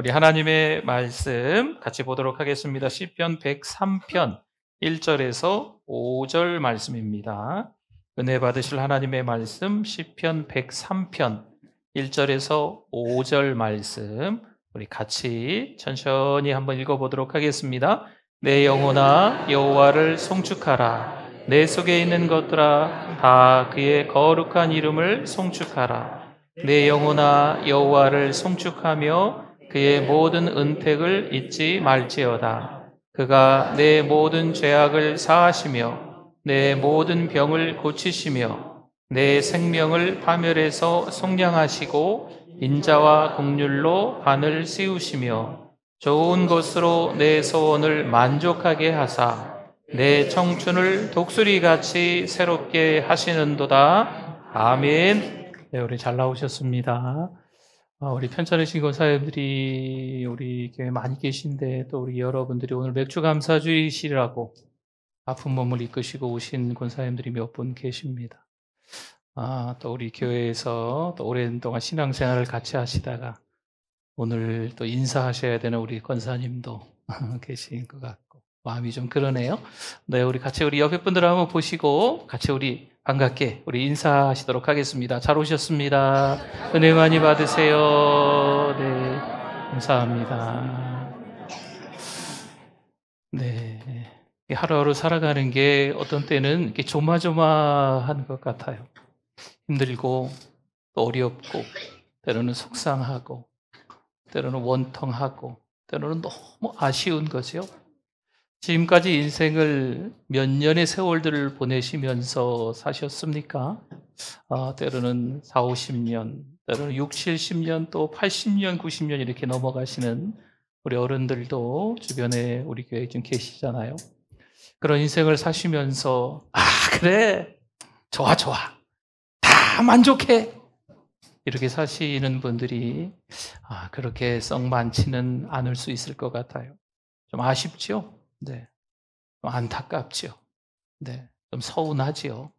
우리 하나님의 말씀 같이 보도록 하겠습니다. 시편 103편 1절에서 5절 말씀입니다. 은혜 받으실 하나님의 말씀 시편 103편 1절에서 5절 말씀 우리 같이 천천히 한번 읽어보도록 하겠습니다. 내 영혼아 여호와를 송축하라. 내 속에 있는 것들아 다 그의 거룩한 이름을 송축하라. 내 영혼아 여호와를 송축하며 그의 모든 은택을 잊지 말지어다. 그가 내 모든 죄악을 사하시며 내 모든 병을 고치시며 내 생명을 파멸해서 속량하시고 인자와 긍휼로 반을 씌우시며 좋은 것으로 내 소원을 만족하게 하사 내 청춘을 독수리같이 새롭게 하시는도다. 아멘. 네, 우리 잘 나오셨습니다. 우리 편찮으신 권사님들이 우리 교회 많이 계신데 또 우리 여러분들이 오늘 맥주감사주의시라고 아픈 몸을 이끄시고 오신 권사님들이 몇 분 계십니다. 또 우리 교회에서 또 오랜 동안 신앙생활을 같이 하시다가 오늘 또 인사하셔야 되는 우리 권사님도 계신 것 같고 마음이 좀 그러네요. 네, 우리 같이 우리 옆에 분들 한번 보시고 같이 우리 반갑게 우리 인사하시도록 하겠습니다. 잘 오셨습니다. 은혜 많이 받으세요. 네, 감사합니다. 네, 하루하루 살아가는 게 어떤 때는 이렇게 조마조마한 것 같아요. 힘들고 또 어렵고 때로는 속상하고 때로는 원통하고 때로는 너무 아쉬운 거죠. 지금까지 인생을 몇 년의 세월들을 보내시면서 사셨습니까? 때로는 4, 50년, 때로는 6, 70년, 또 80년, 90년 이렇게 넘어가시는 우리 어른들도 주변에 우리 교회에 좀 계시잖아요. 그런 인생을 사시면서 그래, 좋아, 다 만족해 이렇게 사시는 분들이 그렇게 썩 많지는 않을 수 있을 것 같아요. 좀 아쉽죠? 네, 좀 안타깝죠. 네, 좀 서운하지요.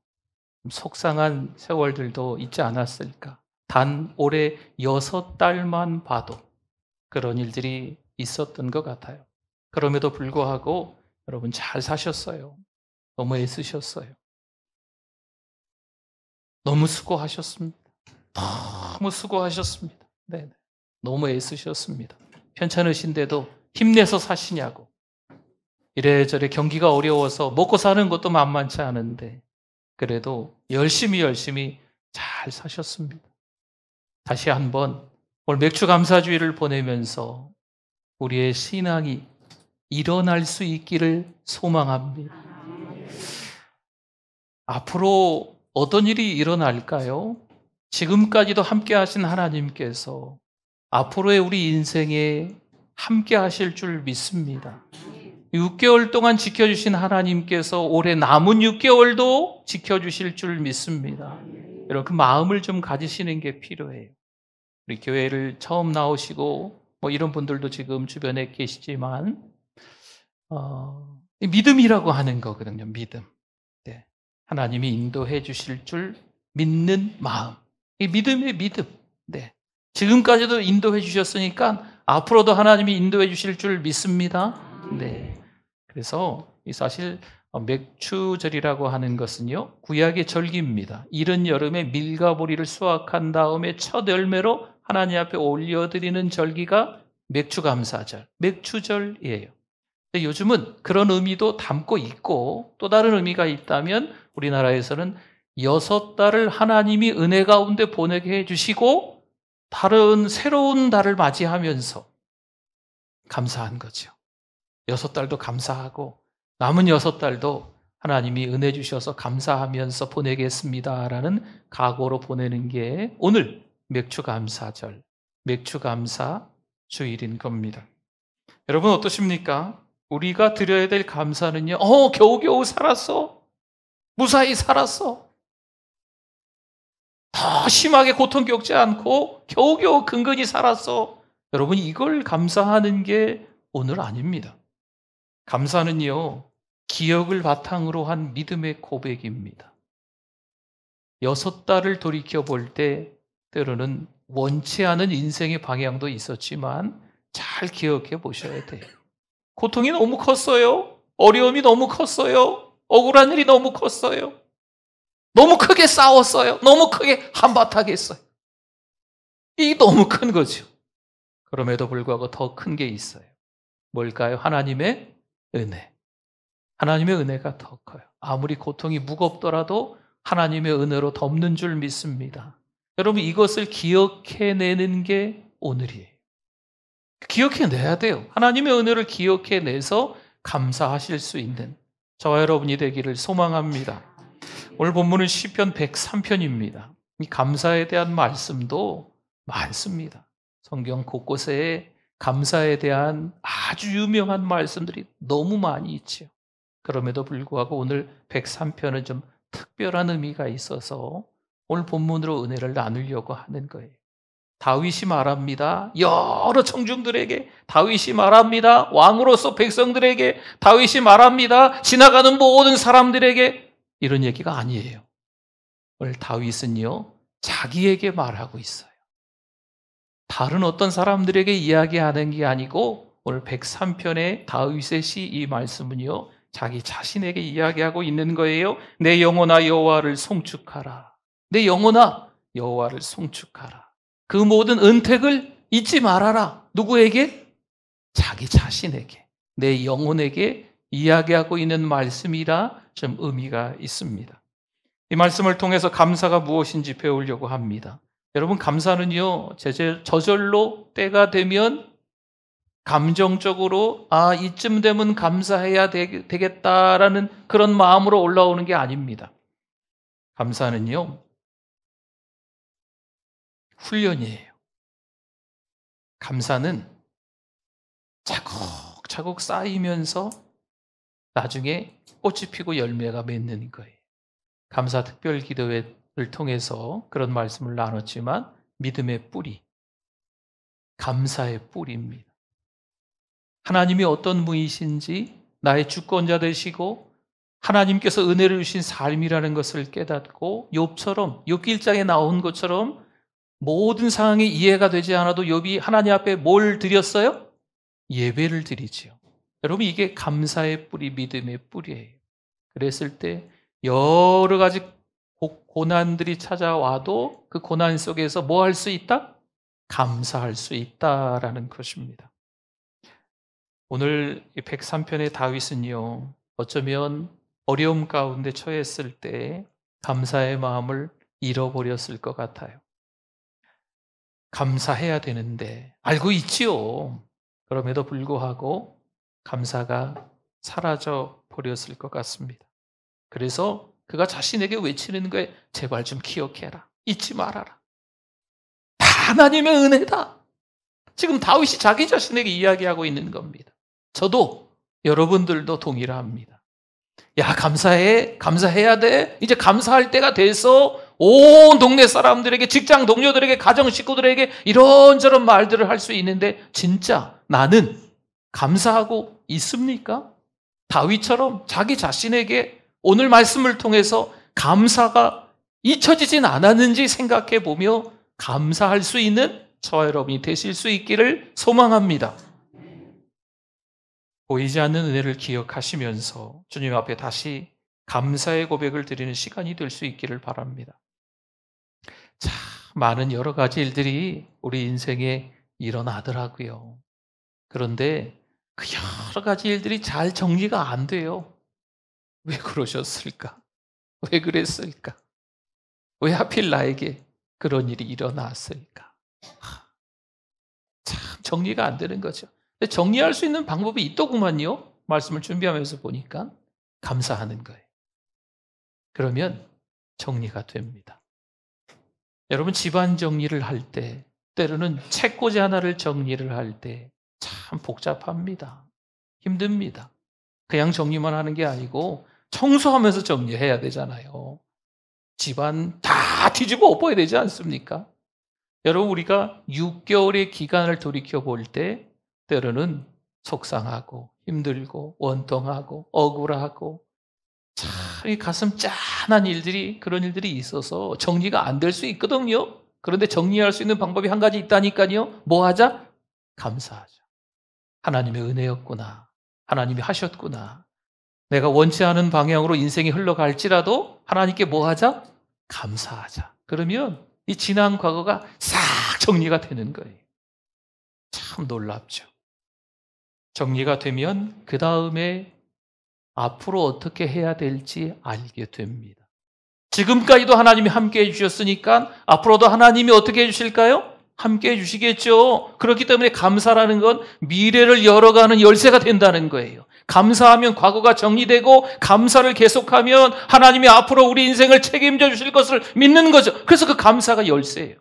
좀 속상한 세월들도 있지 않았을까. 단 올해 6달만 봐도 그런 일들이 있었던 것 같아요. 그럼에도 불구하고 여러분 잘 사셨어요. 너무 애쓰셨어요. 너무 수고하셨습니다. 너무 수고하셨습니다. 네, 너무 애쓰셨습니다. 편찮으신데도 힘내서 사시냐고. 이래저래 경기가 어려워서 먹고 사는 것도 만만치 않은데 그래도 열심히 잘 사셨습니다. 다시 한번 오늘 맥주감사주의를 보내면서 우리의 신앙이 일어날 수 있기를 소망합니다. 앞으로 어떤 일이 일어날까요? 지금까지도 함께 하신 하나님께서 앞으로의 우리 인생에 함께 하실 줄 믿습니다. 6개월 동안 지켜주신 하나님께서 올해 남은 6개월도 지켜주실 줄 믿습니다. 여러분 그 마음을 좀 가지시는 게 필요해요. 우리 교회를 처음 나오시고 이런 분들도 지금 주변에 계시지만 믿음이라고 하는 거거든요. 믿음. 네. 하나님이 인도해 주실 줄 믿는 마음. 이 믿음의 믿음. 네. 지금까지도 인도해 주셨으니까 앞으로도 하나님이 인도해 주실 줄 믿습니다. 네. 그래서 사실 맥추절이라고 하는 것은요, 구약의 절기입니다. 이른 여름에 밀과 보리를 수확한 다음에 첫 열매로 하나님 앞에 올려드리는 절기가 맥추감사절, 맥추절이에요. 근데 요즘은 그런 의미도 담고 있고 또 다른 의미가 있다면 우리나라에서는 6달을 하나님이 은혜 가운데 보내게 해주시고 다른 새로운 달을 맞이하면서 감사한 거죠. 6달도 감사하고 남은 6달도 하나님이 은혜 주셔서 감사하면서 보내겠습니다라는 각오로 보내는 게 오늘 맥주감사절, 맥주감사 주일인 겁니다. 여러분 어떠십니까? 우리가 드려야 될 감사는요. 겨우겨우 살았어. 무사히 살았어. 더 심하게 고통 겪지 않고 겨우겨우 근근히 살았어. 여러분 이걸 감사하는 게 오늘 아닙니다. 감사는요, 기억을 바탕으로 한 믿음의 고백입니다. 6달을 돌이켜 볼 때 때로는 원치 않은 인생의 방향도 있었지만 잘 기억해 보셔야 돼요. 고통이 너무 컸어요. 어려움이 너무 컸어요. 억울한 일이 너무 컸어요. 너무 크게 싸웠어요. 너무 크게 한바탕 했어요. 이게 너무 큰 거죠. 그럼에도 불구하고 더 큰 게 있어요. 뭘까요? 하나님의 은혜. 하나님의 은혜가 더 커요. 아무리 고통이 무겁더라도 하나님의 은혜로 덮는 줄 믿습니다. 여러분, 이것을 기억해내는 게 오늘이에요. 기억해내야 돼요. 하나님의 은혜를 기억해내서 감사하실 수 있는 저와 여러분이 되기를 소망합니다. 오늘 본문은 시편 103편입니다. 이 감사에 대한 말씀도 많습니다. 성경 곳곳에 감사에 대한 아주 유명한 말씀들이 너무 많이 있지요. 그럼에도 불구하고 오늘 103편은 좀 특별한 의미가 있어서 오늘 본문으로 은혜를 나누려고 하는 거예요. 다윗이 말합니다. 여러 청중들에게 다윗이 말합니다. 왕으로서 백성들에게 다윗이 말합니다. 지나가는 모든 사람들에게 이런 얘기가 아니에요. 오늘 다윗은요, 자기에게 말하고 있어요. 다른 어떤 사람들에게 이야기하는 게 아니고 오늘 103편의 다윗의 시 이 말씀은요, 자기 자신에게 이야기하고 있는 거예요. 내 영혼아 여호와를 송축하라. 내 영혼아 여호와를 송축하라. 그 모든 은택을 잊지 말아라. 누구에게? 자기 자신에게, 내 영혼에게 이야기하고 있는 말씀이라 좀 의미가 있습니다. 이 말씀을 통해서 감사가 무엇인지 배우려고 합니다. 여러분, 감사는요, 저절로 때가 되면 감정적으로 이쯤 되면 감사해야 되겠다라는 그런 마음으로 올라오는 게 아닙니다. 감사는요, 훈련이에요. 감사는 차곡차곡 쌓이면서 나중에 꽃이 피고 열매가 맺는 거예요. 감사 특별 기도회를 통해서 그런 말씀을 나눴지만 믿음의 뿌리, 감사의 뿌리입니다. 하나님이 어떤 분이신지 나의 주권자 되시고 하나님께서 은혜를 주신 삶이라는 것을 깨닫고 욥처럼, 욥기 1장에 나온 것처럼 모든 상황이 이해가 되지 않아도 욥이 하나님 앞에 뭘 드렸어요? 예배를 드리지요. 여러분, 이게 감사의 뿌리, 믿음의 뿌리예요. 그랬을 때 여러 가지 고난들이 찾아와도 그 고난 속에서 뭐 할 수 있다? 감사할 수 있다라는 것입니다. 오늘 103편의 다윗은요, 어쩌면 어려움 가운데 처했을 때 감사의 마음을 잃어버렸을 것 같아요. 감사해야 되는데 알고 있지요. 그럼에도 불구하고 감사가 사라져 버렸을 것 같습니다. 그래서 그가 자신에게 외치는 거에 제발 좀 기억해라. 잊지 말아라. 다 하나님의 은혜다. 지금 다윗이 자기 자신에게 이야기하고 있는 겁니다. 저도 여러분들도 동일합니다. 야, 감사해. 감사해야 돼. 이제 감사할 때가 돼서 온 동네 사람들에게, 직장 동료들에게, 가정 식구들에게 이런저런 말들을 할 수 있는데 진짜 나는 감사하고 있습니까? 다윗처럼 자기 자신에게 오늘 말씀을 통해서 감사가 잊혀지진 않았는지 생각해 보며 감사할 수 있는 저와 여러분이 되실 수 있기를 소망합니다. 보이지 않는 은혜를 기억하시면서 주님 앞에 다시 감사의 고백을 드리는 시간이 될 수 있기를 바랍니다. 참 많은 여러 가지 일들이 우리 인생에 일어나더라고요. 그런데 그 여러 가지 일들이 잘 정리가 안 돼요. 왜 그러셨을까? 왜 그랬을까? 왜 하필 나에게 그런 일이 일어났을까? 참 정리가 안 되는 거죠. 근데 정리할 수 있는 방법이 있더구만요. 말씀을 준비하면서 보니까 감사하는 거예요. 그러면 정리가 됩니다. 여러분, 집안 정리를 할 때, 때로는 책꽂이 하나를 정리를 할 때 참 복잡합니다. 힘듭니다. 그냥 정리만 하는 게 아니고 청소하면서 정리해야 되잖아요. 집안 다 뒤집어 엎어야 되지 않습니까? 여러분, 우리가 6개월의 기간을 돌이켜 볼 때 때로는 속상하고 힘들고 원통하고 억울하고 참 이 가슴 짠한 일들이, 그런 일들이 있어서 정리가 안 될 수 있거든요. 그런데 정리할 수 있는 방법이 한 가지 있다니까요. 뭐 하자? 감사하자. 하나님의 은혜였구나. 하나님이 하셨구나. 내가 원치 않은 방향으로 인생이 흘러갈지라도 하나님께 뭐 하자? 감사하자. 그러면 이 지난 과거가 싹 정리가 되는 거예요. 참 놀랍죠. 정리가 되면 그 다음에 앞으로 어떻게 해야 될지 알게 됩니다. 지금까지도 하나님이 함께 해주셨으니까 앞으로도 하나님이 어떻게 해주실까요? 함께 해주시겠죠. 그렇기 때문에 감사라는 건 미래를 열어가는 열쇠가 된다는 거예요. 감사하면 과거가 정리되고 감사를 계속하면 하나님이 앞으로 우리 인생을 책임져 주실 것을 믿는 거죠. 그래서 그 감사가 열쇠예요.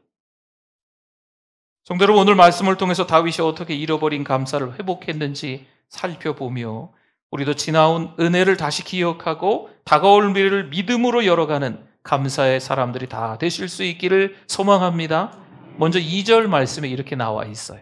성도 여러분, 오늘 말씀을 통해서 다윗이 어떻게 잃어버린 감사를 회복했는지 살펴보며 우리도 지나온 은혜를 다시 기억하고 다가올 미래를 믿음으로 열어가는 감사의 사람들이 다 되실 수 있기를 소망합니다. 먼저 2절 말씀에 이렇게 나와 있어요.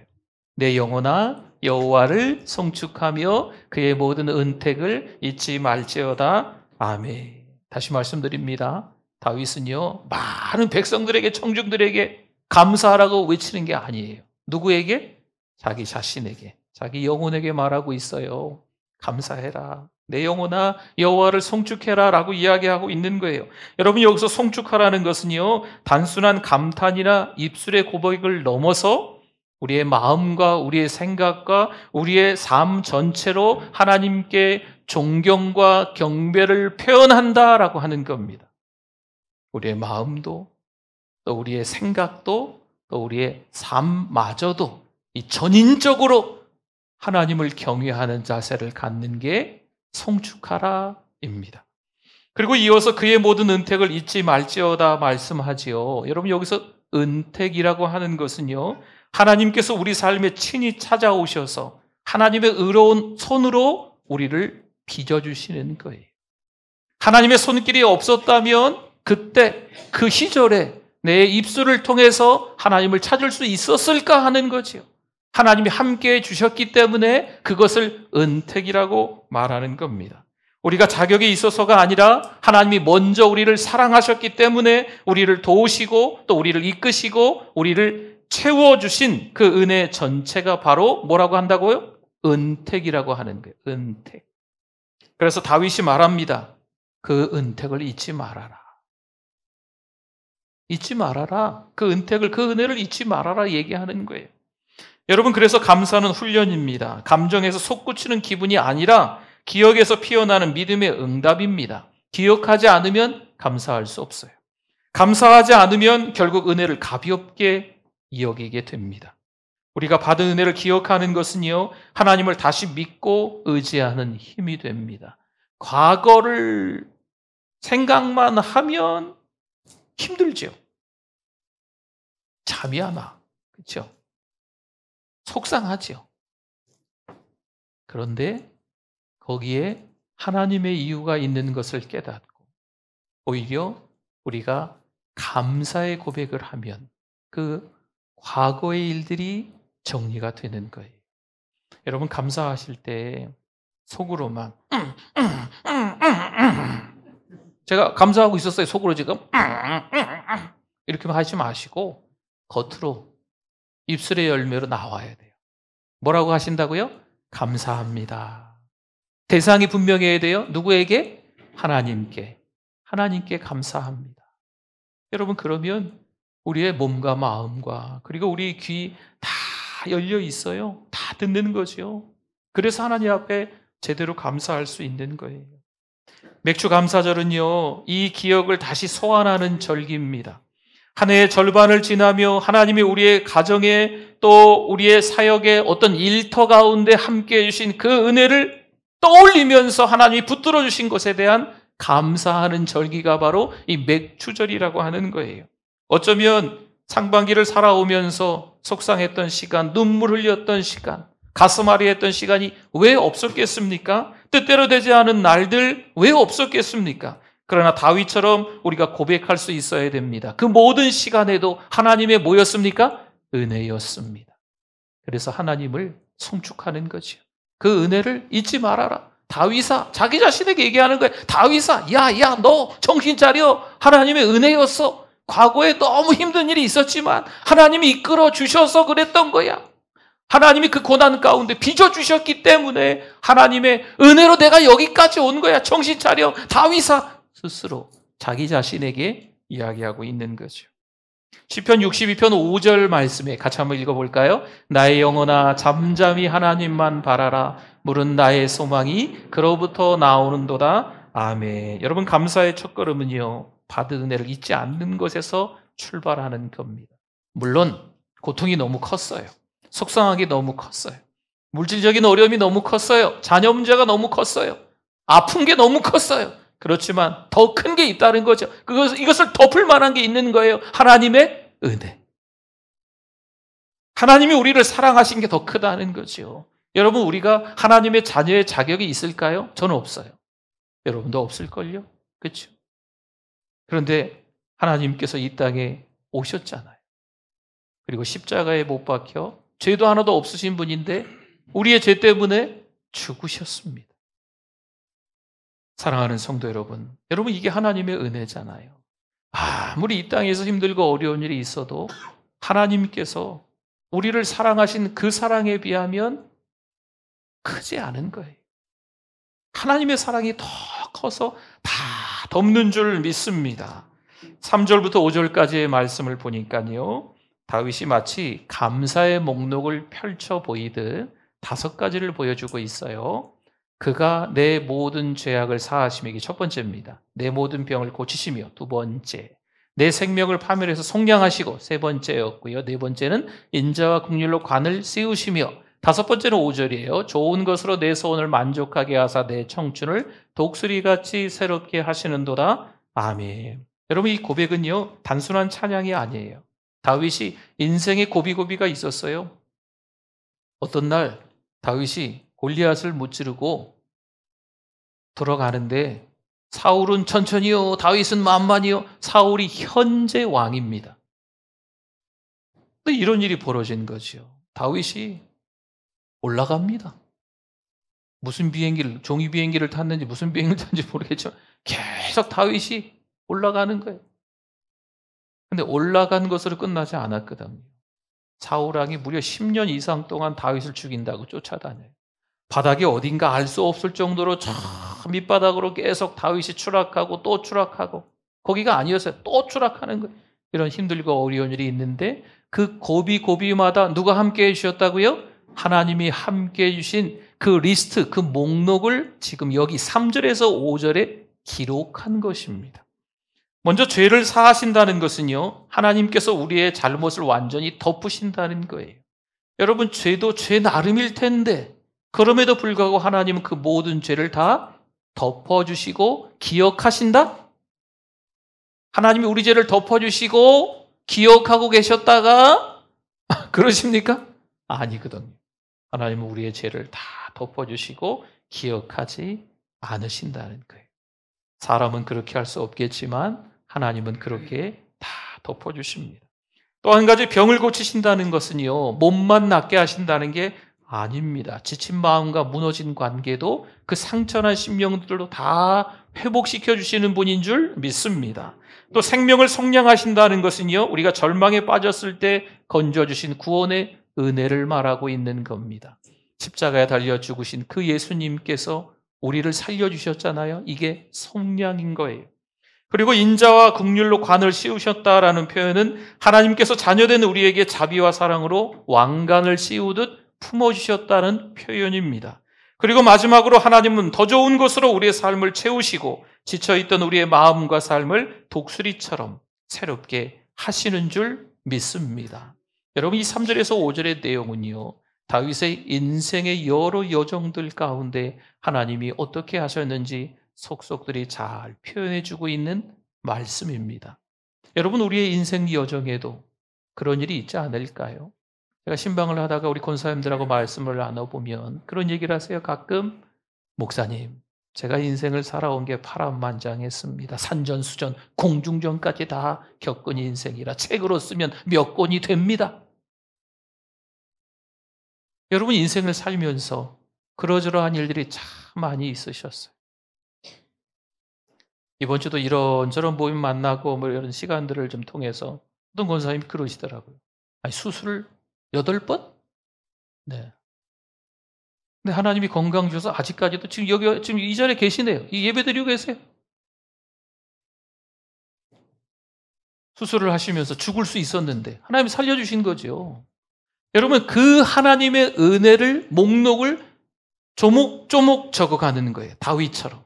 내 영혼아 여호와를 송축하며 그의 모든 은택을 잊지 말지어다. 아멘. 다시 말씀드립니다. 다윗은요, 많은 백성들에게, 청중들에게 감사하라고 외치는 게 아니에요. 누구에게? 자기 자신에게, 자기 영혼에게 말하고 있어요. 감사해라. 내 영혼아 여호와를 송축해라 라고 이야기하고 있는 거예요. 여러분, 여기서 송축하라는 것은요, 단순한 감탄이나 입술의 고백을 넘어서 우리의 마음과 우리의 생각과 우리의 삶 전체로 하나님께 존경과 경배를 표현한다라고 하는 겁니다. 우리의 마음도 또 우리의 생각도 또 우리의 삶마저도 이 전인적으로 하나님을 경외하는 자세를 갖는 게 송축하라입니다. 그리고 이어서 그의 모든 은택을 잊지 말지어다 말씀하지요. 여러분, 여기서 은택이라고 하는 것은요, 하나님께서 우리 삶에 친히 찾아오셔서 하나님의 의로운 손으로 우리를 빚어주시는 거예요. 하나님의 손길이 없었다면 그때 그 시절에 내 입술을 통해서 하나님을 찾을 수 있었을까 하는 거지요. 하나님이 함께해 주셨기 때문에 그것을 은택이라고 말하는 겁니다. 우리가 자격이 있어서가 아니라 하나님이 먼저 우리를 사랑하셨기 때문에 우리를 도우시고 또 우리를 이끄시고 우리를 채워주신 그 은혜 전체가 바로 뭐라고 한다고요? 은택이라고 하는 거예요. 은택. 그래서 다윗이 말합니다. 그 은택을 잊지 말아라. 잊지 말아라. 그 은택을, 그 은혜를 잊지 말아라 얘기하는 거예요. 여러분, 그래서 감사는 훈련입니다. 감정에서 솟구치는 기분이 아니라 기억에서 피어나는 믿음의 응답입니다. 기억하지 않으면 감사할 수 없어요. 감사하지 않으면 결국 은혜를 가볍게 여기게 됩니다. 우리가 받은 은혜를 기억하는 것은요, 하나님을 다시 믿고 의지하는 힘이 됩니다. 과거를 생각만 하면 힘들죠. 잠이 안 와. 그렇죠? 속상하죠. 그런데 거기에 하나님의 이유가 있는 것을 깨닫고 오히려 우리가 감사의 고백을 하면 그 과거의 일들이 정리가 되는 거예요. 여러분, 감사하실 때 속으로만 제가 감사하고 있었어요. 속으로 지금 이렇게만 하지 마시고 겉으로 입술의 열매로 나와야 돼요. 뭐라고 하신다고요? 감사합니다. 대상이 분명해야 돼요. 누구에게? 하나님께. 하나님께 감사합니다. 여러분, 그러면 우리의 몸과 마음과 그리고 우리 귀 다 열려 있어요. 다 듣는 거죠. 그래서 하나님 앞에 제대로 감사할 수 있는 거예요. 맥주 감사절은요, 이 기억을 다시 소환하는 절기입니다. 한 해의 절반을 지나며 하나님이 우리의 가정에 또 우리의 사역에 어떤 일터 가운데 함께해 주신 그 은혜를 떠올리면서 하나님이 붙들어 주신 것에 대한 감사하는 절기가 바로 이 맥주절이라고 하는 거예요. 어쩌면 상반기를 살아오면서 속상했던 시간, 눈물 흘렸던 시간, 가슴 아리했던 시간이 왜 없었겠습니까? 뜻대로 되지 않은 날들 왜 없었겠습니까? 그러나 다윗처럼 우리가 고백할 수 있어야 됩니다. 그 모든 시간에도 하나님의 뭐였습니까? 은혜였습니다. 그래서 하나님을 송축하는 거죠. 그 은혜를 잊지 말아라. 다윗아, 자기 자신에게 얘기하는 거예요. 다윗아, 야, 너 정신 차려. 하나님의 은혜였어. 과거에 너무 힘든 일이 있었지만 하나님이 이끌어 주셔서 그랬던 거야. 하나님이 그 고난 가운데 빚어주셨기 때문에 하나님의 은혜로 내가 여기까지 온 거야. 정신 차려. 다윗아. 스스로 자기 자신에게 이야기하고 있는 거죠. 시편 62편 5절 말씀에 같이 한번 읽어볼까요? 나의 영혼아 잠잠히 하나님만 바라라. 물은 나의 소망이 그로부터 나오는도다. 아멘. 여러분, 감사의 첫걸음은요, 받은 은혜를 잊지 않는 것에서 출발하는 겁니다. 물론 고통이 너무 컸어요. 속상하기 너무 컸어요. 물질적인 어려움이 너무 컸어요. 자녀 문제가 너무 컸어요. 아픈 게 너무 컸어요. 그렇지만 더 큰 게 있다는 거죠. 이것을 덮을 만한 게 있는 거예요. 하나님의 은혜. 하나님이 우리를 사랑하신 게 더 크다는 거죠. 여러분, 우리가 하나님의 자녀의 자격이 있을까요? 저는 없어요. 여러분도 없을걸요? 그렇죠? 그런데 하나님께서 이 땅에 오셨잖아요. 그리고 십자가에 못 박혀 죄도 하나도 없으신 분인데 우리의 죄 때문에 죽으셨습니다. 사랑하는 성도 여러분, 이게 하나님의 은혜잖아요. 아무리 이 땅에서 힘들고 어려운 일이 있어도 하나님께서 우리를 사랑하신 그 사랑에 비하면 크지 않은 거예요. 하나님의 사랑이 더 커서 다 덮는 줄 믿습니다. 3절부터 5절까지의 말씀을 보니까요, 다윗이 마치 감사의 목록을 펼쳐 보이듯 5가지를 보여주고 있어요. 그가 내 모든 죄악을 사하시며, 이게 첫 번째입니다. 내 모든 병을 고치시며, 두 번째. 내 생명을 파멸해서 속량하시고, 세 번째였고요. 네 번째는 인자와 국률로 관을 씌우시며, 다섯 번째는 5절이에요. 좋은 것으로 내 소원을 만족하게 하사 내 청춘을 독수리같이 새롭게 하시는도다. 아멘. 여러분, 이 고백은요, 단순한 찬양이 아니에요. 다윗이 인생의 고비고비가 있었어요. 어떤 날 다윗이 골리앗을 무찌르고 돌아가는데 사울은 천천히요, 다윗은 만만히요. 사울이 현재 왕입니다. 근데 이런 일이 벌어진 거죠. 다윗이 올라갑니다. 무슨 비행기를, 종이 비행기를 탔는지 무슨 비행기를 탔는지 모르겠지만 계속 다윗이 올라가는 거예요. 근데 올라간 것으로 끝나지 않았거든요. 사울 왕이 무려 10년 이상 동안 다윗을 죽인다고 쫓아다녀요. 바닥이 어딘가 알 수 없을 정도로 저 밑바닥으로 계속 다윗이 추락하고 또 추락하고, 거기가 아니었어요. 또 추락하는 거예요. 이런 힘들고 어려운 일이 있는데 그 고비고비마다 누가 함께 해주셨다고요? 하나님이 함께 해주신 그 리스트, 그 목록을 지금 여기 3절에서 5절에 기록한 것입니다. 먼저 죄를 사하신다는 것은요, 하나님께서 우리의 잘못을 완전히 덮으신다는 거예요. 여러분, 죄도 죄 나름일 텐데 그럼에도 불구하고 하나님은 그 모든 죄를 다 덮어주시고 기억하신다? 하나님이 우리 죄를 덮어주시고 기억하고 계셨다가 그러십니까? 아니거든요. 하나님은 우리의 죄를 다 덮어주시고 기억하지 않으신다는 거예요. 사람은 그렇게 할 수 없겠지만 하나님은 그렇게 다 덮어주십니다. 또 한 가지, 병을 고치신다는 것은요, 몸만 낫게 하신다는 게 아닙니다. 지친 마음과 무너진 관계도 그 상처난 심령들로 다 회복시켜 주시는 분인 줄 믿습니다. 또 생명을 속량하신다는 것은요, 우리가 절망에 빠졌을 때 건져주신 구원의 은혜를 말하고 있는 겁니다. 십자가에 달려 죽으신 그 예수님께서 우리를 살려주셨잖아요. 이게 속량인 거예요. 그리고 인자와 국률로 관을 씌우셨다라는 표현은 하나님께서 자녀된 우리에게 자비와 사랑으로 왕관을 씌우듯 품어주셨다는 표현입니다. 그리고 마지막으로 하나님은 더 좋은 것으로 우리의 삶을 채우시고 지쳐있던 우리의 마음과 삶을 독수리처럼 새롭게 하시는 줄 믿습니다. 여러분, 이 3절에서 5절의 내용은요, 다윗의 인생의 여러 여정들 가운데 하나님이 어떻게 하셨는지 속속들이 잘 표현해주고 있는 말씀입니다. 여러분, 우리의 인생 여정에도 그런 일이 있지 않을까요? 제가 신방을 하다가 우리 권사님들하고 말씀을 나눠보면 그런 얘기를 하세요. 가끔, 목사님, 제가 인생을 살아온 게 파란만장했습니다. 산전수전, 공중전까지 다 겪은 인생이라 책으로 쓰면 몇 권이 됩니다. 여러분, 인생을 살면서 그러저러한 일들이 참 많이 있으셨어요. 이번 주도 이런저런 모임 만나고 이런 시간들을 좀 통해서 어떤 권사님이 그러시더라고요. 아니, 수술을 8번? 네. 근데 하나님이 건강 주셔서 아직까지도 지금 여기 지금 이 자리에 계시네요. 이 예배 드리고 계세요. 수술을 하시면서 죽을 수 있었는데 하나님이 살려주신 거죠. 여러분, 그 하나님의 은혜를 목록을 조목조목 적어가는 거예요. 다윗처럼.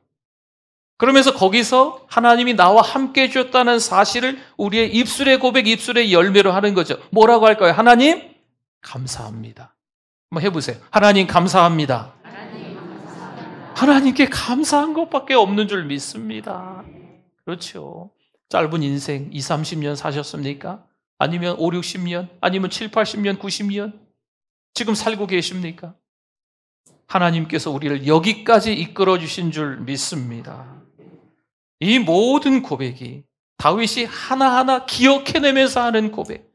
그러면서 거기서 하나님이 나와 함께 해주셨다는 사실을 우리의 입술의 고백, 입술의 열매로 하는 거죠. 뭐라고 할까요? 하나님 감사합니다. 한번 해보세요. 하나님 감사합니다. 하나님께 감사한 것밖에 없는 줄 믿습니다. 그렇죠. 짧은 인생 20, 30년 사셨습니까? 아니면 5, 60년? 아니면 7, 80년, 90년? 지금 살고 계십니까? 하나님께서 우리를 여기까지 이끌어 주신 줄 믿습니다. 이 모든 고백이 다윗이 하나하나 기억해내면서 하는 고백,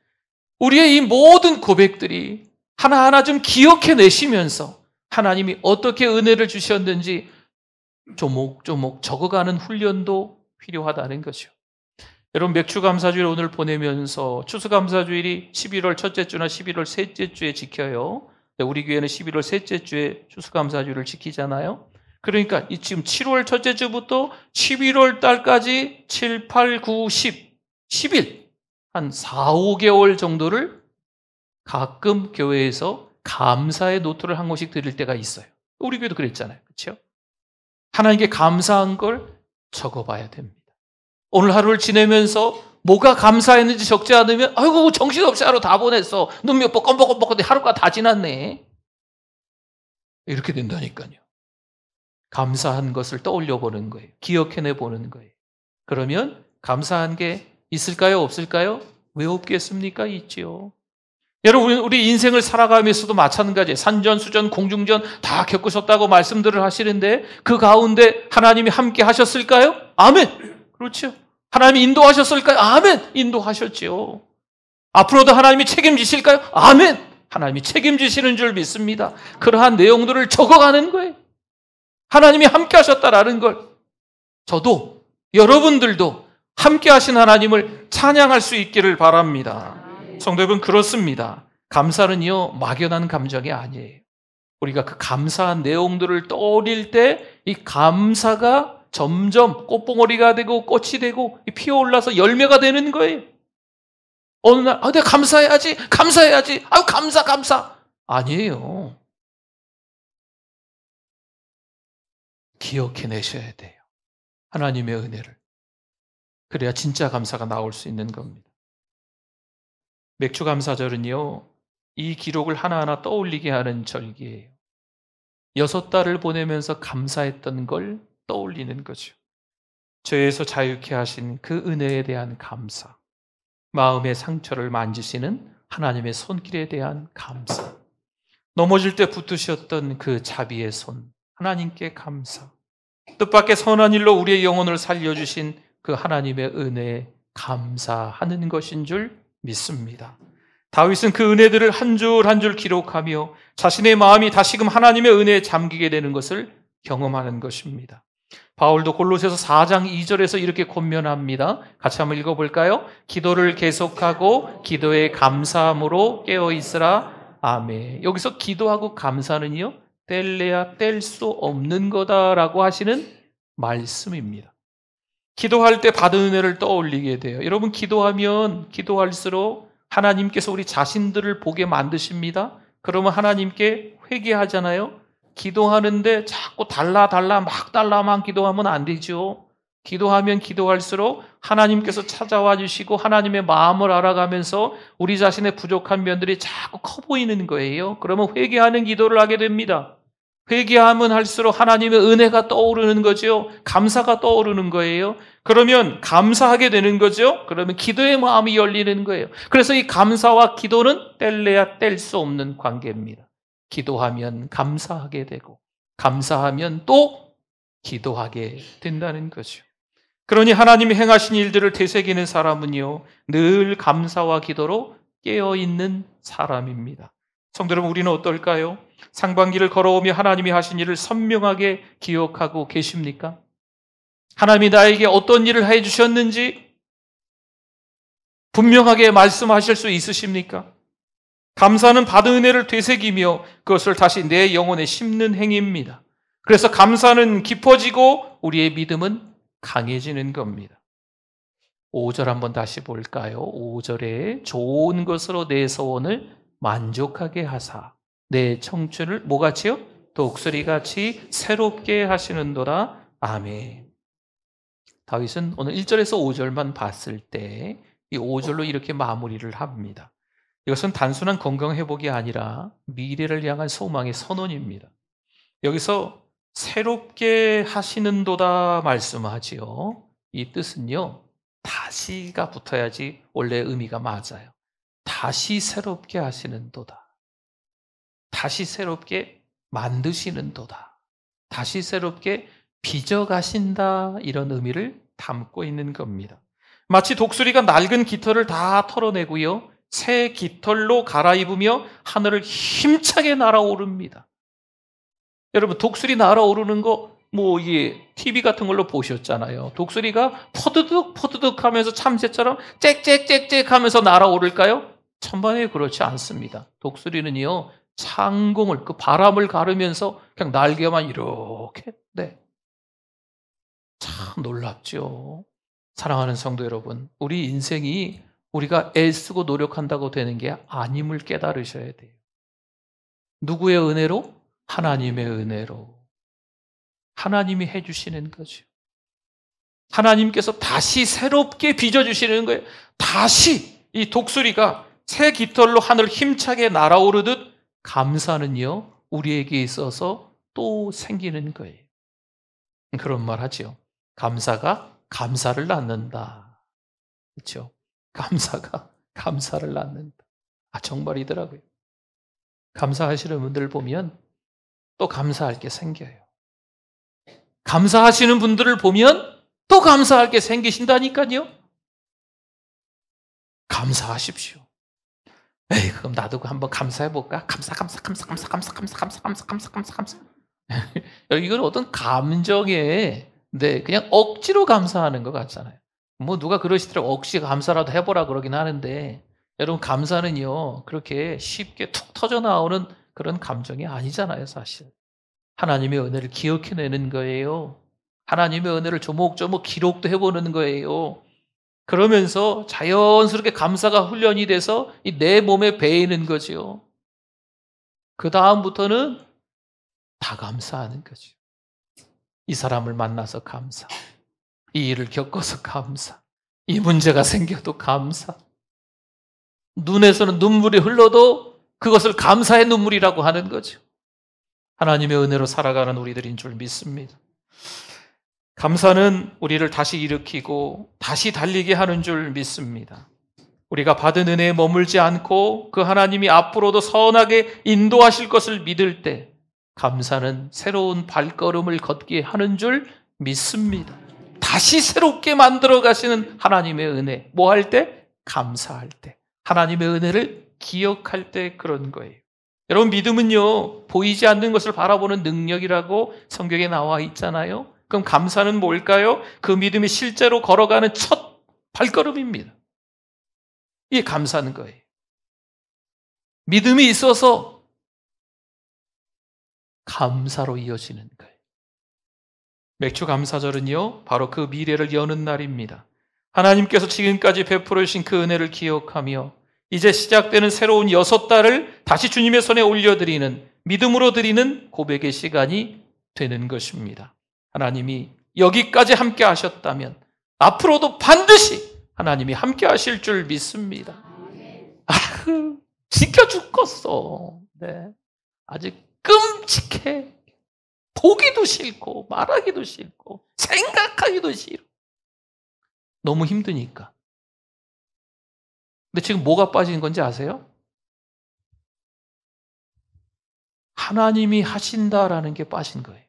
우리의 이 모든 고백들이 하나하나 좀 기억해내시면서 하나님이 어떻게 은혜를 주셨는지 조목조목 적어가는 훈련도 필요하다는 거죠. 여러분, 맥주감사주일 오늘 보내면서 추수감사주일이 11월 첫째 주나 11월 셋째 주에 지켜요. 우리 교회는 11월 셋째 주에 추수감사주일을 지키잖아요. 그러니까 지금 7월 첫째 주부터 11월 달까지 7, 8, 9, 10, 10일 한 4, 5개월 정도를 가끔 교회에서 감사의 노트를 한 권씩 드릴 때가 있어요. 우리 교회도 그랬잖아요. 그렇죠? 하나님께 감사한 걸 적어봐야 됩니다. 오늘 하루를 지내면서 뭐가 감사했는지 적지 않으면 아이고 정신없이 하루 다 보냈어. 눈 몇 번 껌뻑껌뻑한데 하루가 다 지났네. 이렇게 된다니까요. 감사한 것을 떠올려 보는 거예요. 기억해내 보는 거예요. 그러면 감사한 게 있을까요? 없을까요? 왜 없겠습니까? 있지요. 여러분, 우리 인생을 살아가면서도 마찬가지예요. 산전수전, 공중전 다 겪으셨다고 말씀들을 하시는데 그 가운데 하나님이 함께 하셨을까요? 아멘. 그렇죠. 하나님이 인도하셨을까요? 아멘. 인도하셨지요. 앞으로도 하나님이 책임지실까요? 아멘. 하나님이 책임지시는 줄 믿습니다. 그러한 내용들을 적어가는 거예요. 하나님이 함께 하셨다라는 걸. 저도 여러분들도 함께 하신 하나님을 찬양할 수 있기를 바랍니다. 성도 여러분, 그렇습니다. 감사는요, 막연한 감정이 아니에요. 우리가 그 감사한 내용들을 떠올릴 때 이 감사가 점점 꽃봉오리가 되고 꽃이 되고 피어올라서 열매가 되는 거예요. 어느 날 내가 감사해야지. 아유 감사. 아니에요. 기억해내셔야 돼요. 하나님의 은혜를. 그래야 진짜 감사가 나올 수 있는 겁니다. 맥주감사절은요, 이 기록을 하나하나 떠올리게 하는 절기예요. 6달을 보내면서 감사했던 걸 떠올리는 거죠. 죄에서 자유케 하신 그 은혜에 대한 감사, 마음의 상처를 만지시는 하나님의 손길에 대한 감사, 넘어질 때 붙드셨던 그 자비의 손, 하나님께 감사, 뜻밖의 선한 일로 우리의 영혼을 살려주신 그 하나님의 은혜에 감사하는 것인 줄 믿습니다. 다윗은 그 은혜들을 한 줄 한 줄 기록하며 자신의 마음이 다시금 하나님의 은혜에 잠기게 되는 것을 경험하는 것입니다. 바울도 골로새서 4장 2절에서 이렇게 권면합니다. 같이 한번 읽어볼까요? 기도를 계속하고 기도에 감사함으로 깨어있으라. 아멘. 여기서 기도하고 감사는요, 뗄래야 뗄 수 없는 거다라고 하시는 말씀입니다. 기도할 때 받은 은혜를 떠올리게 돼요. 여러분, 기도하면 기도할수록 하나님께서 우리 자신들을 보게 만드십니다. 그러면 하나님께 회개하잖아요. 기도하는데 자꾸 달라만 기도하면 안 되죠. 기도하면 기도할수록 하나님께서 찾아와 주시고 하나님의 마음을 알아가면서 우리 자신의 부족한 면들이 자꾸 커 보이는 거예요. 그러면 회개하는 기도를 하게 됩니다. 회개하면 할수록 하나님의 은혜가 떠오르는 거죠. 감사가 떠오르는 거예요. 그러면 감사하게 되는 거죠. 그러면 기도의 마음이 열리는 거예요. 그래서 이 감사와 기도는 뗄래야 뗄 수 없는 관계입니다. 기도하면 감사하게 되고 감사하면 또 기도하게 된다는 거죠. 그러니 하나님이 행하신 일들을 되새기는 사람은요, 늘 감사와 기도로 깨어있는 사람입니다. 성도 여러분, 우리는 어떨까요? 상반기를 걸어오며 하나님이 하신 일을 선명하게 기억하고 계십니까? 하나님이 나에게 어떤 일을 해주셨는지 분명하게 말씀하실 수 있으십니까? 감사는 받은 은혜를 되새기며 그것을 다시 내 영혼에 심는 행위입니다. 그래서 감사는 깊어지고 우리의 믿음은 강해지는 겁니다. 5절 한번 다시 볼까요? 5절에 좋은 것으로 내 소원을 만족하게 하사 내 청춘을 뭐같이요? 독수리같이 새롭게 하시는도다. 아멘. 다윗은 오늘 1절에서 5절만 봤을 때 이 5절로 이렇게 마무리를 합니다. 이것은 단순한 건강 회복이 아니라 미래를 향한 소망의 선언입니다. 여기서 새롭게 하시는도다 말씀하지요. 이 뜻은요, 다시가 붙어야지 원래 의미가 맞아요. 다시 새롭게 하시는도다. 다시 새롭게 만드시는도다. 다시 새롭게 빚어가신다. 이런 의미를 담고 있는 겁니다. 마치 독수리가 낡은 깃털을 다 털어내고요, 새 깃털로 갈아입으며 하늘을 힘차게 날아오릅니다. 여러분, 독수리 날아오르는 거 이게 TV 같은 걸로 보셨잖아요. 독수리가 퍼드득 퍼드득 하면서 참새처럼 짹짹짹짹 하면서 날아오를까요? 천만에 그렇지 않습니다. 독수리는요, 창공을, 그 바람을 가르면서 그냥 날개만 이렇게, 참 놀랍죠. 사랑하는 성도 여러분, 우리 인생이 우리가 애쓰고 노력한다고 되는 게 아님을 깨달으셔야 돼요. 누구의 은혜로? 하나님의 은혜로. 하나님이 해주시는 거죠. 하나님께서 다시 새롭게 빚어주시는 거예요. 다시 이 독수리가 새 깃털로 하늘을 힘차게 날아오르듯 감사는요, 우리에게 있어서 또 생기는 거예요. 그런 말 하죠. 감사가 감사를 낳는다. 그렇죠? 감사가 감사를 낳는다. 정말이더라고요. 감사하시는 분들 보면 또 감사할 게 생겨요. 감사하시는 분들을 보면 또 감사할 게 생기신다니까요. 감사하십시오. 에이, 그럼 나도 한번 감사해볼까? 감사. 이건 어떤 감정에, 그냥 억지로 감사하는 것 같잖아요. 누가 그러시더라고, 억지 감사라도 해보라 그러긴 하는데, 여러분, 감사는요, 그렇게 쉽게 툭 터져 나오는 그런 감정이 아니잖아요, 사실. 하나님의 은혜를 기억해내는 거예요. 하나님의 은혜를 조목조목 기록도 해보는 거예요. 그러면서 자연스럽게 감사가 훈련이 돼서 내 몸에 배이는 거죠. 그 다음부터는 다 감사하는 거죠. 이 사람을 만나서 감사, 이 일을 겪어서 감사, 이 문제가 생겨도 감사. 눈에서는 눈물이 흘러도 그것을 감사의 눈물이라고 하는 거죠. 하나님의 은혜로 살아가는 우리들인 줄 믿습니다. 감사는 우리를 다시 일으키고 다시 달리게 하는 줄 믿습니다. 우리가 받은 은혜에 머물지 않고 그 하나님이 앞으로도 선하게 인도하실 것을 믿을 때 감사는 새로운 발걸음을 걷게 하는 줄 믿습니다. 다시 새롭게 만들어 가시는 하나님의 은혜. 뭐 할 때? 감사할 때. 하나님의 은혜를 기억할 때 그런 거예요. 여러분, 믿음은요, 보이지 않는 것을 바라보는 능력이라고 성경에 나와 있잖아요. 그럼 감사는 뭘까요? 그 믿음이 실제로 걸어가는 첫 발걸음입니다. 이게 감사하는 거예요. 믿음이 있어서 감사로 이어지는 거예요. 맥주 감사절은요, 바로 그 미래를 여는 날입니다. 하나님께서 지금까지 베풀어 주신 그 은혜를 기억하며 이제 시작되는 새로운 6달을 다시 주님의 손에 올려드리는, 믿음으로 드리는 고백의 시간이 되는 것입니다. 하나님이 여기까지 함께 하셨다면 앞으로도 반드시 하나님이 함께 하실 줄 믿습니다. 지켜 죽겠어. 아직 끔찍해. 보기도 싫고 말하기도 싫고 생각하기도 싫어. 너무 힘드니까. 근데 지금 뭐가 빠진 건지 아세요? 하나님이 하신다라는 게 빠진 거예요.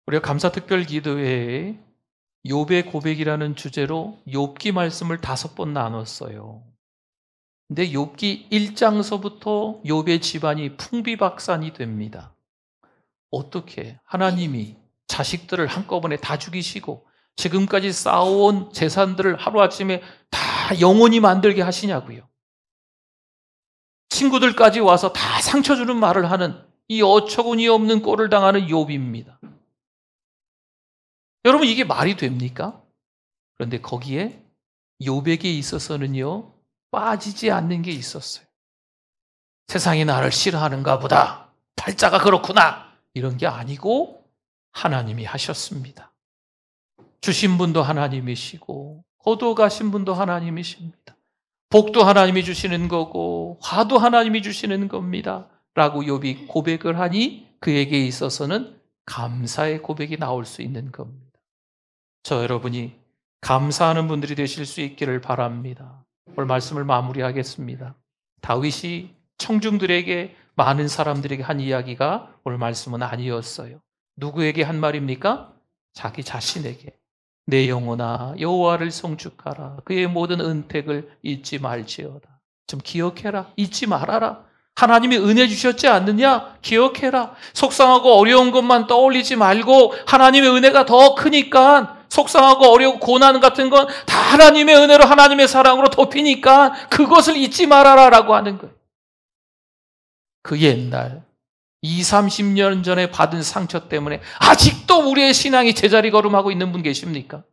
우리가 감사특별 기도회에 욥의 고백이라는 주제로 욥기 말씀을 5번 나눴어요. 근데 욥기 1장서부터 욥의 집안이 풍비박산이 됩니다. 어떻게 하나님이 자식들을 한꺼번에 다 죽이시고 지금까지 쌓아온 재산들을 하루아침에 다 영원히 만들게 하시냐고요. 친구들까지 와서 다 상처 주는 말을 하는 이 어처구니 없는 꼴을 당하는 욥입니다. 여러분, 이게 말이 됩니까? 그런데 거기에 욥에게 있어서는요, 빠지지 않는 게 있었어요. 세상이 나를 싫어하는가 보다. 팔자가 그렇구나. 이런 게 아니고 하나님이 하셨습니다. 주신 분도 하나님이시고 거둬가신 분도 하나님이십니다. 복도 하나님이 주시는 거고 화도 하나님이 주시는 겁니다. 라고 욥이 고백을 하니 그에게 있어서는 감사의 고백이 나올 수 있는 겁니다. 저 여러분이 감사하는 분들이 되실 수 있기를 바랍니다. 오늘 말씀을 마무리하겠습니다. 다윗이 청중들에게, 많은 사람들에게 한 이야기가 오늘 말씀은 아니었어요. 누구에게 한 말입니까? 자기 자신에게. 내 영혼아 여호와를 송축하라. 그의 모든 은택을 잊지 말지어다. 좀 기억해라. 잊지 말아라. 하나님이 은혜 주셨지 않느냐? 기억해라. 속상하고 어려운 것만 떠올리지 말고 하나님의 은혜가 더 크니까, 속상하고 어려운 고난 같은 건 다 하나님의 은혜로, 하나님의 사랑으로 덮이니까 그것을 잊지 말아라라고 하는 거예요. 그 옛날 20-30년 전에 받은 상처 때문에 아직도 우리의 신앙이 제자리 걸음하고 있는 분 계십니까?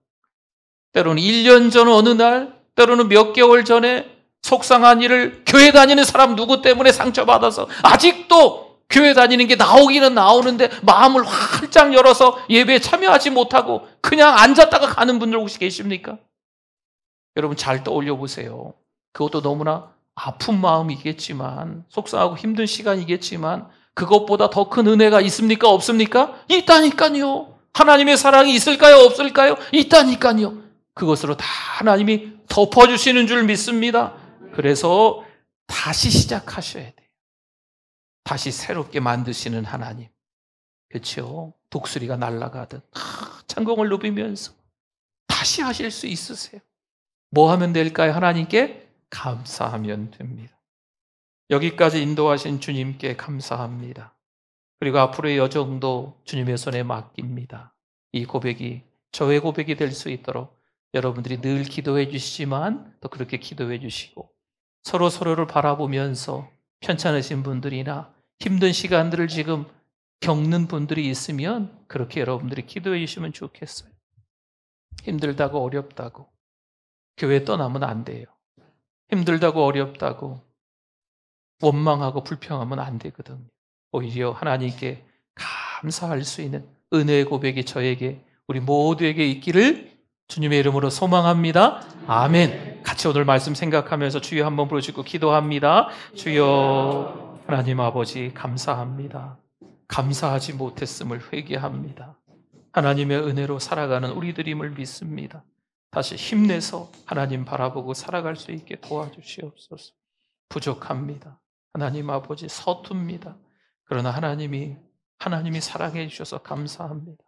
때로는 1년 전 어느 날, 때로는 몇 개월 전에 속상한 일을, 교회 다니는 사람 누구 때문에 상처받아서 아직도 교회 다니는 게 나오기는 나오는데 마음을 활짝 열어서 예배에 참여하지 못하고 그냥 앉았다가 가는 분들 혹시 계십니까? 여러분 잘 떠올려 보세요. 그것도 너무나 아픈 마음이겠지만, 속상하고 힘든 시간이겠지만 그것보다 더 큰 은혜가 있습니까? 없습니까? 있다니까요. 하나님의 사랑이 있을까요? 없을까요? 있다니까요. 그것으로 다 하나님이 덮어주시는 줄 믿습니다. 그래서 다시 시작하셔야 돼요. 다시 새롭게 만드시는 하나님. 그렇죠? 독수리가 날아가듯 창공을 누비면서 다시 하실 수 있으세요. 뭐 하면 될까요? 하나님께 감사하면 됩니다. 여기까지 인도하신 주님께 감사합니다. 그리고 앞으로의 여정도 주님의 손에 맡깁니다. 이 고백이 저의 고백이 될 수 있도록 여러분들이 늘 기도해 주시지만 또 그렇게 기도해 주시고, 서로를 바라보면서 편찮으신 분들이나 힘든 시간들을 지금 겪는 분들이 있으면 그렇게 여러분들이 기도해 주시면 좋겠어요. 힘들다고 어렵다고 교회 떠나면 안 돼요. 힘들다고 어렵다고 원망하고 불평하면 안 되거든요. 오히려 하나님께 감사할 수 있는 은혜의 고백이 저에게, 우리 모두에게 있기를 주님의 이름으로 소망합니다. 아멘. 같이 오늘 말씀 생각하면서 주여 한번 부르시고 기도합니다. 주여, 하나님 아버지 감사합니다. 감사하지 못했음을 회개합니다. 하나님의 은혜로 살아가는 우리들임을 믿습니다. 다시 힘내서 하나님 바라보고 살아갈 수 있게 도와주시옵소서. 부족합니다. 하나님 아버지 서툽니다. 그러나 하나님이 사랑해 주셔서 감사합니다.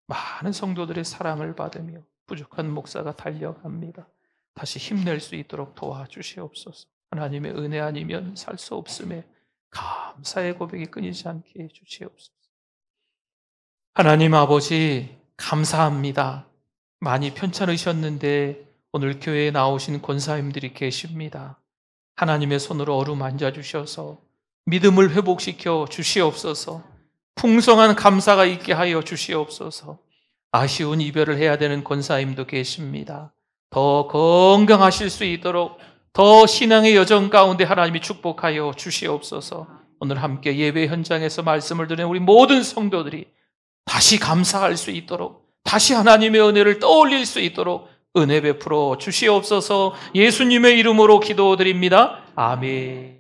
많은 성도들의 사랑을 받으며 부족한 목사가 달려갑니다. 다시 힘낼 수 있도록 도와주시옵소서. 하나님의 은혜 아니면 살 수 없음에 감사의 고백이 끊이지 않게 해주시옵소서. 하나님 아버지 감사합니다. 많이 편찮으셨는데 오늘 교회에 나오신 권사님들이 계십니다. 하나님의 손으로 어루만져 주셔서 믿음을 회복시켜 주시옵소서. 풍성한 감사가 있게 하여 주시옵소서. 아쉬운 이별을 해야 되는 권사님도 계십니다. 더 건강하실 수 있도록 더 신앙의 여정 가운데 하나님이 축복하여 주시옵소서. 오늘 함께 예배 현장에서 말씀을 듣는 우리 모든 성도들이 다시 감사할 수 있도록, 다시 하나님의 은혜를 떠올릴 수 있도록 은혜 베풀어 주시옵소서. 예수님의 이름으로 기도드립니다. 아멘.